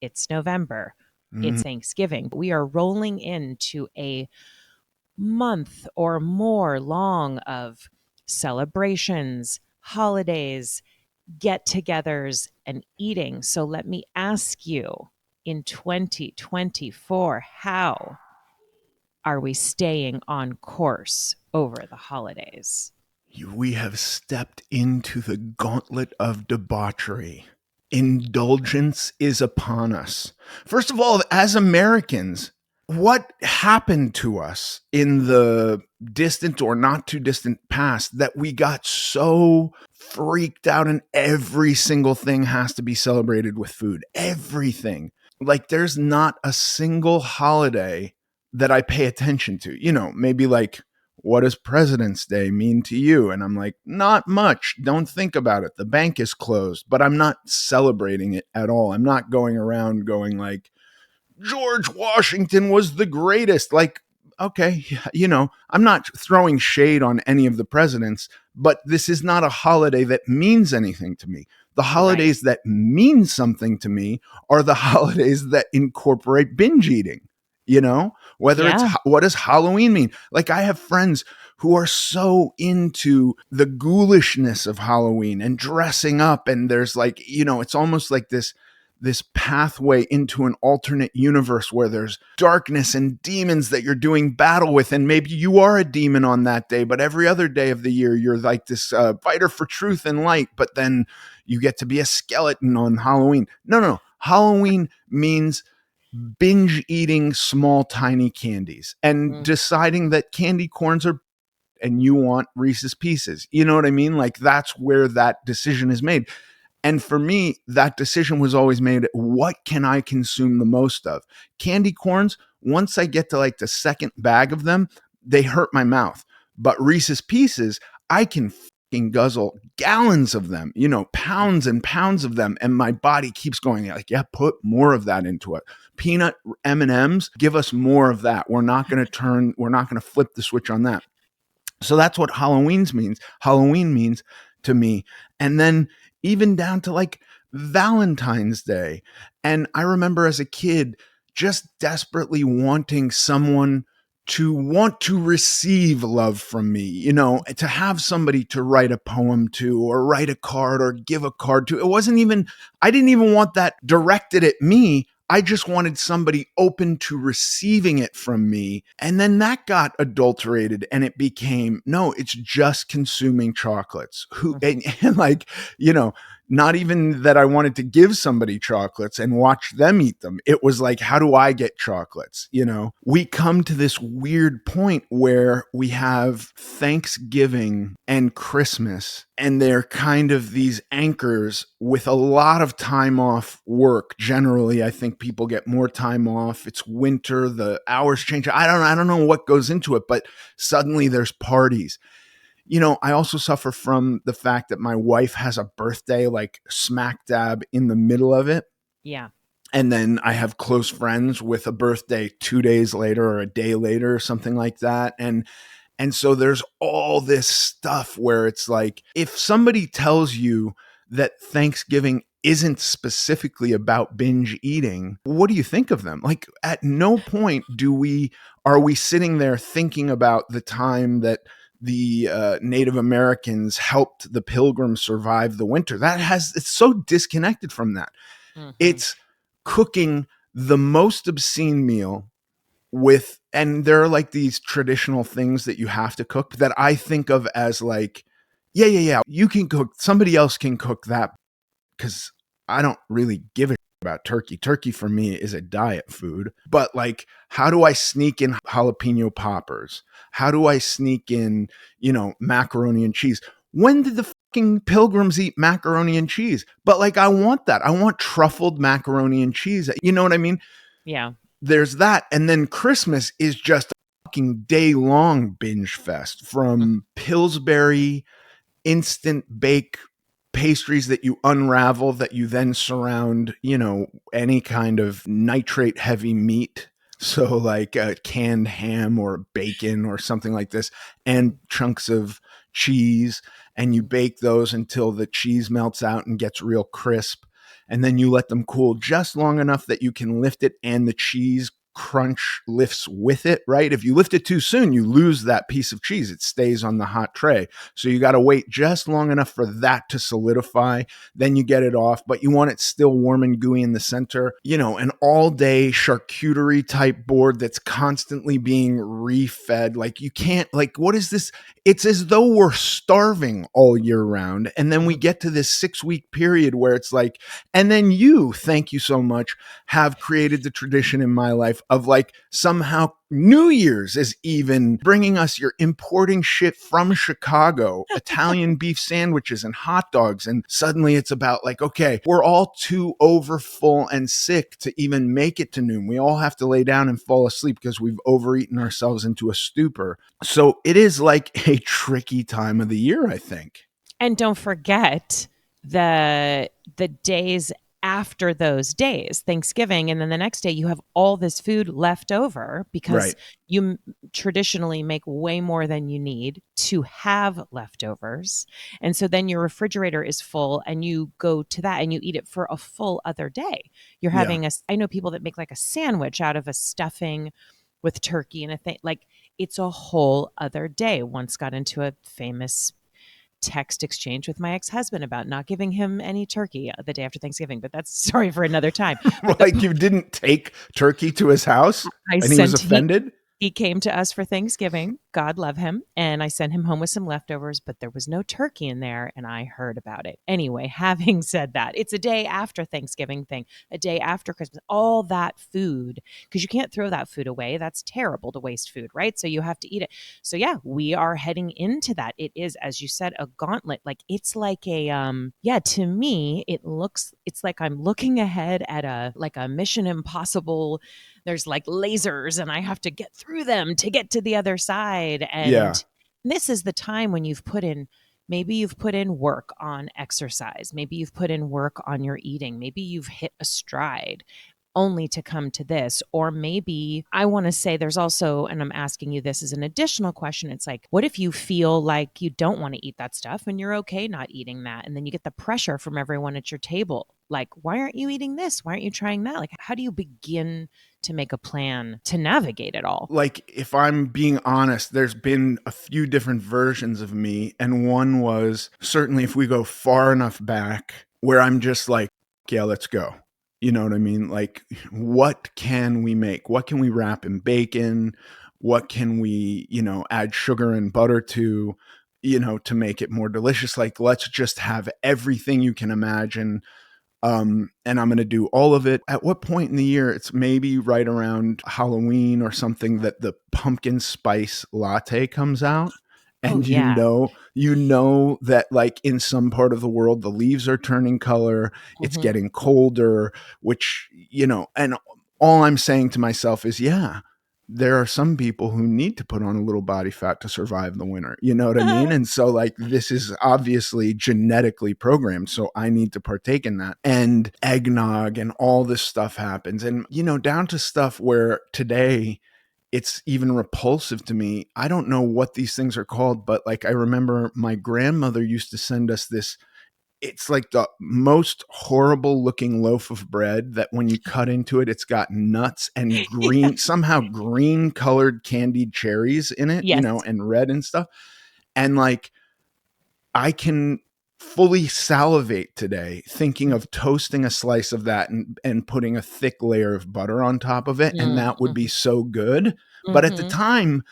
It's November. Mm. It's Thanksgiving. We are rolling into a month or more long of celebrations, holidays, get togethers, and eating. So let me ask you, in 2024, how are we staying on course over the holidays? We have stepped into the gauntlet of debauchery. Indulgence is upon us. First of all, as Americans, what happened to us in the distant or not too distant past that we got so freaked out and every single thing has to be celebrated with food? Everything. Like, there's not a single holiday that I pay attention to. Maybe like, what does President's Day mean to you? And I'm like, not much. Don't think about it. The bank is closed, but I'm not celebrating it at all. I'm not going around going like, George Washington was the greatest. Like, okay, I'm not throwing shade on any of the presidents, but this is not a holiday that means anything to me. The holidays that mean something to me are the holidays that incorporate binge eating. Whether it's what does Halloween mean? Like, I have friends who are so into the ghoulishness of Halloween and dressing up, and there's like, it's almost like this pathway into an alternate universe where there's darkness and demons that you're doing battle with. And maybe you are a demon on that day, but every other day of the year, you're like this fighter for truth and light, but then you get to be a skeleton on Halloween. No. Halloween means binge eating small, tiny candies and deciding that candy corns are, and you want Reese's Pieces. You know what I mean? Like, that's where that decision is made. And for me, that decision was always made, what can I consume the most of? Candy corns, once I get to like the second bag of them, they hurt my mouth. But Reese's Pieces, I can fucking guzzle gallons of them, pounds and pounds of them. And my body keeps going like, yeah, put more of that into it. Peanut M&Ms, give us more of that. We're not going to flip the switch on that. So that's what Halloween means to me. And then even down to like Valentine's Day. And I remember as a kid just desperately wanting someone to want to receive love from me, to have somebody to write a poem to or write a card or give a card to. I didn't even want that directed at me. I just wanted somebody open to receiving it from me. And then that got adulterated and it became, no, it's just consuming chocolates. And like, not even that I wanted to give somebody chocolates and watch them eat them. It was like, how do I get chocolates? We come to this weird point where we have Thanksgiving and Christmas, and they're kind of these anchors with a lot of time off work. Generally, I think people get more time off. It's winter, the hours change. I don't know what goes into it, but suddenly there's parties. I also suffer from the fact that my wife has a birthday like smack dab in the middle of it. Yeah. And then I have close friends with a birthday 2 days later or a day later or something like that. And so there's all this stuff where it's like, if somebody tells you that Thanksgiving isn't specifically about binge eating, what do you think of them? Like, at no point are we sitting there thinking about the time that the Native Americans helped the Pilgrims survive the winter. It's so disconnected from that. Mm-hmm. It's cooking the most obscene meal and there are like these traditional things that you have to cook that I think of as like, yeah, you can cook, somebody else can cook that, because I don't really give a about turkey. Turkey for me is a diet food. But like, how do I sneak in jalapeno poppers? How do I sneak in, macaroni and cheese? When did the fucking Pilgrims eat macaroni and cheese? But like, I want that. I want truffled macaroni and cheese. You know what I mean? Yeah. There's that. And then Christmas is just a fucking day-long binge fest, from Pillsbury instant bake pastries that you unravel that you then surround, any kind of nitrate heavy meat. So like a canned ham or bacon or something like this, and chunks of cheese, and you bake those until the cheese melts out and gets real crisp. and then you let them cool just long enough that you can lift it and the cheese crunch lifts with it, right? If you lift it too soon, you lose that piece of cheese. It stays on the hot tray. So you got to wait just long enough for that to solidify. Then you get it off, but you want it still warm and gooey in the center. You know, an all day charcuterie type board that's constantly being refed. Like you can't, like, what is this? It's as though we're starving all year round. And then we get to this 6-week period where it's like, and then you, thank you so much, have created the tradition in my life of like somehow New Year's is even bringing us, you're importing shit from Chicago, Italian beef sandwiches and hot dogs. And suddenly it's about like, okay, we're all too overfull and sick to even make it to noon. We all have to lay down and fall asleep because we've overeaten ourselves into a stupor. So it is like a tricky time of the year, I think. And don't forget the days after those days, Thanksgiving, and then the next day you have all this food left over because Right. you traditionally make way more than you need to have leftovers. And so then your refrigerator is full and you go to that and you eat it for a full other day. You're Yeah. having I know people that make like a sandwich out of a stuffing with turkey and a thing, like it's a whole other day. Once got into a famous text exchange with my ex-husband about not giving him any turkey the day after Thanksgiving, but that's a story for another time. But Like you didn't take turkey to his house I and he was sent offended? he came to us for Thanksgiving. God love him. And I sent him home with some leftovers, but there was no turkey in there. And I heard about it. Anyway, having said that, it's a day after Thanksgiving thing, a day after Christmas, all that food, because you can't throw that food away. That's terrible to waste food, right? So you have to eat it. So yeah, we are heading into that. It is, as you said, a gauntlet. Like it's like to me, it's like I'm looking ahead at a Mission Impossible. There's like lasers and I have to get through them to get to the other side. Yeah. And this is the time when maybe you've put in work on exercise. Maybe you've put in work on your eating. Maybe you've hit a stride only to come to this. Or maybe I want to say there's also, and I'm asking you this as an additional question. It's like, what if you feel like you don't want to eat that stuff and you're okay not eating that? And then you get the pressure from everyone at your table. Like, why aren't you eating this? Why aren't you trying that? Like, how do you begin to make a plan to navigate it all? Like, if I'm being honest, there's been a few different versions of me. And one was certainly if we go far enough back where I'm just like, yeah, let's go. You know what I mean? Like, what can we make? What can we wrap in bacon? What can we, add sugar and butter to, to make it more delicious? Like, let's just have everything you can imagine. And I'm going to do all of it. At what point in the year? It's maybe right around Halloween or something that the pumpkin spice latte comes out. Oh And yeah. you know that like in some part of the world, the leaves are turning color, it's Mhm. getting colder, which, and all I'm saying to myself is, yeah, there are some people who need to put on a little body fat to survive the winter. You know what I mean? And so like this is obviously genetically programmed. So I need to partake in that. And eggnog and all this stuff happens. And, down to stuff where today it's even repulsive to me. I don't know what these things are called, but like I remember my grandmother used to send us this. It's like the most horrible looking loaf of bread that when you cut into it, it's got nuts and Yeah. somehow green colored candied cherries in it, Yes. and red and stuff. And like I can fully salivate today thinking of toasting a slice of that and putting a thick layer of butter on top of it. And that would be Mm-hmm. so good. But at the Mm-hmm. time,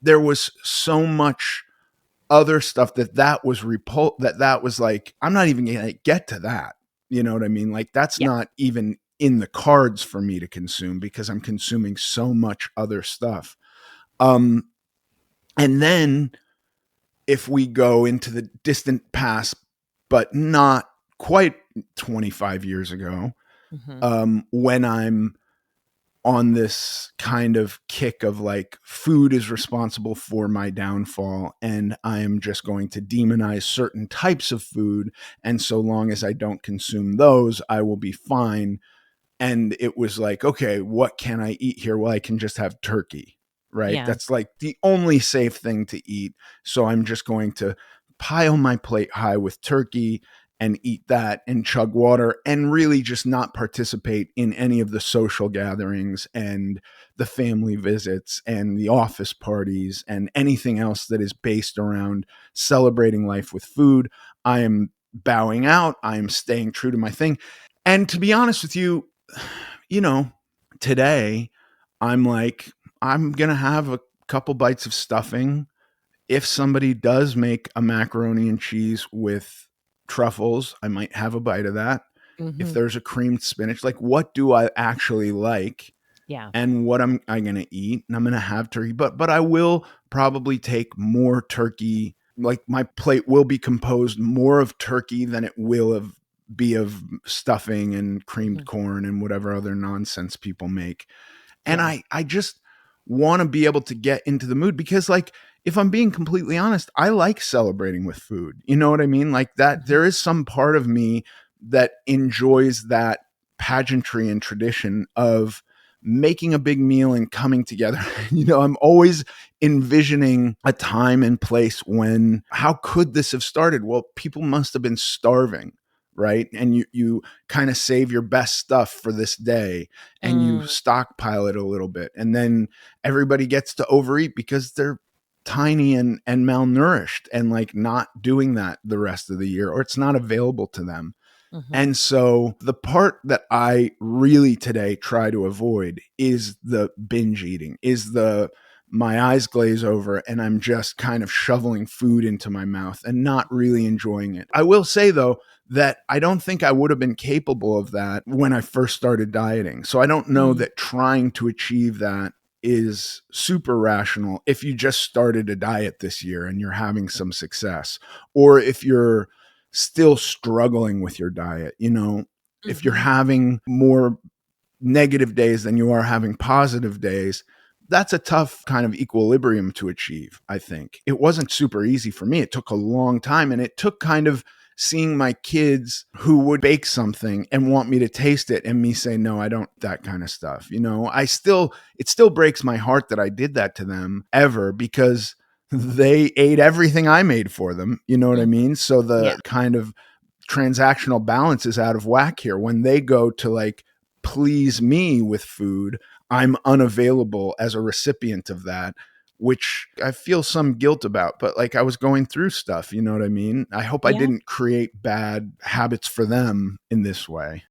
there was so much other stuff that was that was like, I'm not even gonna get to that. You know what I mean? Like that's Yeah. not even in the cards for me to consume because I'm consuming so much other stuff. And then if we go into the distant past, but not quite 25 years ago, Mm-hmm. when I'm on this kind of kick of like food is responsible for my downfall and I am just going to demonize certain types of food. And so long as I don't consume those, I will be fine. And it was like, okay, what can I eat here? Well, I can just have turkey, right? Yeah. That's like the only safe thing to eat. So I'm just going to pile my plate high with turkey and eat that and chug water and really just not participate in any of the social gatherings and the family visits and the office parties and anything else that is based around celebrating life with food. I am bowing out. I am staying true to my thing. And to be honest with you, you know, today I'm like, I'm going to have a couple bites of stuffing. If somebody does make a macaroni and cheese with truffles, I might have a bite of that. If Mhm. there's a creamed spinach, like what do I actually like Yeah. and what am I going to eat? And I'm going to have turkey, but I will probably take more turkey. Like my plate will be composed more of turkey than it will be of stuffing and creamed Mhm. corn and whatever other nonsense people make. And Yeah. I just want to be able to get into the mood because, like, if I'm being completely honest, I like celebrating with food. You know what I mean? Like that Mhm. there is some part of me that enjoys that pageantry and tradition of making a big meal and coming together. I'm always envisioning a time and place when how could this have started? Well, people must have been starving, right? And you kind of save your best stuff for this day and you Mm. stockpile it a little bit. And then everybody gets to overeat because they're tiny and malnourished and like not doing that the rest of the year, or it's not available to them. Mhm. And so the part that I really today try to avoid is the binge eating, is the my eyes glaze over and I'm just kind of shoveling food into my mouth and not really enjoying it. I will say though that I don't think I would have been capable of that when I first started dieting. So I don't know Mm. that trying to achieve that is super rational if you just started a diet this year and you're having some success, or if you're still struggling with your diet. If you're Mhm. having more negative days than you are having positive days, that's a tough kind of equilibrium to achieve, I think. It wasn't super easy for me. It took a long time, and it took kind of seeing my kids who would bake something and want me to taste it and me say no, I don't, that kind of stuff. It still breaks my heart that I did that to them ever, because they ate everything I made for them. You know what I Mhm. mean? So Yeah. the kind of transactional balance is out of whack here. When they go to like please me with food, I'm unavailable as a recipient of that, which I feel some guilt about. But like I was going through stuff, you know what I mean? I hope I Yeah. didn't create bad habits for them in this way.